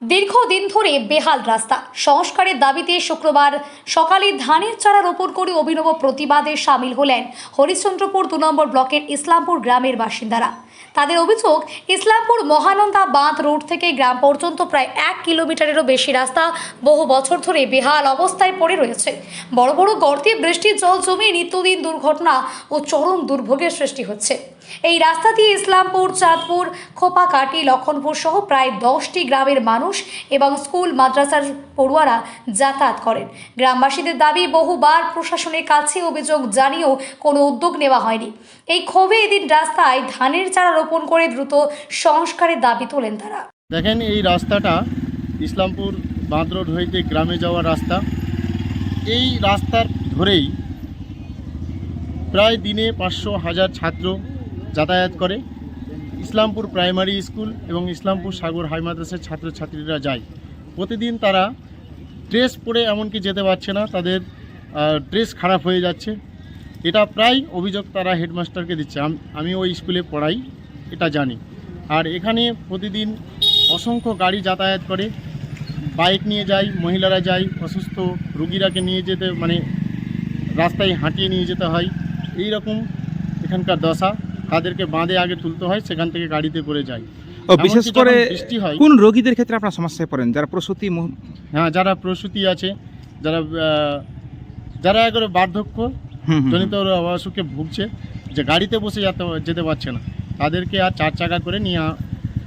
দীর্ঘদিন ধরে বেহাল রাস্তা সংস্কারের দাবিতে শুক্রবার সকালে ধানের চারা রোপণ করে অভিনব প্রতিবাদে সামিল হলেন হরিশ্চন্দ্রপুর 2 নম্বর ব্লকের ইসলামপুর গ্রামের বাসিন্দারা। তাদের অভিযোগ, ইসলামপুর মহানন্দা বাঁধ রোড থেকে গ্রাম পর্যন্ত প্রায় 1 কিলোমিটারেরও বেশি রাস্তা বহু বছর ধরে বেহাল অবস্থায় পড়ে রয়েছে। বড় বড় গর্তে বৃষ্টির জল জমে নিত্যদিন দুর্ঘটনা ও চরম দুর্ভোগের সৃষ্টি হচ্ছে। এই রাস্তা দিয়ে ইসলামপুর, চাঁদপুর, খোপাকাটি, লক্ষণপুর সহ প্রায় 10টি গ্রামের মানুষ এবং স্কুল মাদ্রাসার পড়ুয়ারা যাতায়াত করেন। গ্রামবাসীদের দাবি, বহুবার প্রশাসনের কাছে অভিযোগ জানিয়েও কোনো উদ্যোগ নেওয়া হয়নি। এই ক্ষোভে এদিন রাস্তায় ধানের চারা রোপণ করে দ্রুত সংস্কারের দাবি তোলেন তারা। দেখেন, এই রাস্তাটা ইসলামপুর বাঁধ রোড হইতে গ্রামে যাওয়ার রাস্তা। এই রাস্তার ধরেই প্রায় দিনে 500,000 ছাত্র যাতায়াত করে। ইসলামপুর প্রাইমারি স্কুল এবং ইসলামপুর সাগর হাই মাদ্রাসার ছাত্রছাত্রীরা যায়। প্রতিদিন তারা ড্রেস পরে এমনকি যেতে পারছে না, তাদের ড্রেস খারাপ হয়ে যাচ্ছে। এটা প্রায় অভিযোগ তারা হেডমাস্টারকে দিচ্ছে। আমি ওই স্কুলে পড়াই, এটা জানি। আর এখানে প্রতিদিন অসংখ্য গাড়ি যাতায়াত করে, বাইক নিয়ে যায়, মহিলারা যায়, অসুস্থ রুগীরাকে নিয়ে যেতে রাস্তায় হাঁটিয়ে নিয়ে যেতে হয়। এই রকম এখানকার দশা। তাদেরকে বাঁধে আগে তুলতে হয়, সেখান থেকে গাড়িতে করে যায়। বিশেষ করে বৃষ্টি হয়, কোন রোগীদের ক্ষেত্রে আপনার সমস্যায় পড়েন? যারা প্রসূতি? হ্যাঁ, যারা প্রসূতি আছে, যারা একবারে বার্ধক্য জনিত অসুখে ভুগছে, যে গাড়িতে বসে যেতে পারছে না, তাদেরকে আর 4 চাকা করে নিয়ে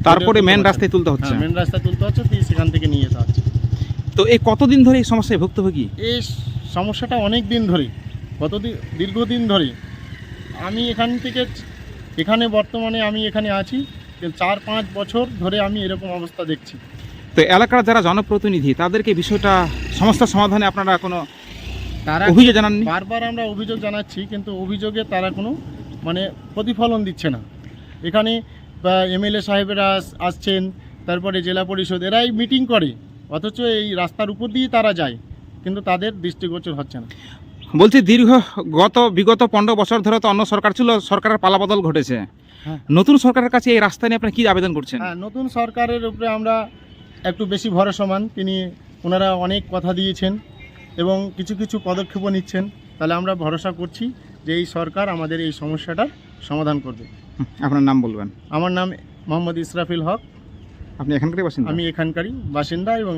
তারপরে মেন রাস্তায় তুলতে হচ্ছে। মেন রাস্তায় তুলতে হচ্ছে, সেখান থেকে নিয়ে যেতে হচ্ছে। তো এই কতদিন ধরে এই সমস্যায় ভুক্তভোগী? এই সমস্যাটা অনেক দিন ধরে, দীর্ঘদিন ধরে। আমি এখানে বর্তমানে আমি এখানে আছি 4-5 বছর ধরে আমি এরকম অবস্থা দেখছি। তো এলাকার যারা জনপ্রতিনিধি, তাদেরকে বিষয়টা সমস্যার সমাধানে আপনারা কোনো অভিযোগ জানাননি? বারবার আমরা অভিযোগ জানাচ্ছি, কিন্তু অভিযোগে তারা কোনো প্রতিফলন দিচ্ছে না। এখানে এমএলএ সাহেবেরা আসছেন, তারপরে জেলা পরিষদ, এরাই মিটিং করে, অথচ এই রাস্তার উপর দিয়ে তারা যায়, কিন্তু তাদের দৃষ্টিগোচর হচ্ছে না। বলছি, বিগত 15 বছর ধরে তো অন্য সরকার ছিল, সরকারের পালাবদল ঘটেছে। হ্যাঁ, নতুন সরকারের কাছে এই রাস্তা নিয়ে আপনি কি আবেদন করছেন? হ্যাঁ, নতুন সরকারের উপরে আমরা একটু বেশি ভরসামান। ওনারা অনেক কথা দিয়েছেন এবং কিছু কিছু পদক্ষেপও নিচ্ছেন। তাহলে আমরা ভরসা করছি যে এই সরকার আমাদের এই সমস্যাটার সমাধান করবে। আপনার নাম বলবেন? আমার নাম মোহাম্মদ ইসরাফিল হক। আপনি এখানকারই বাসিন্দা? আমি এখানকারই বাসিন্দা এবং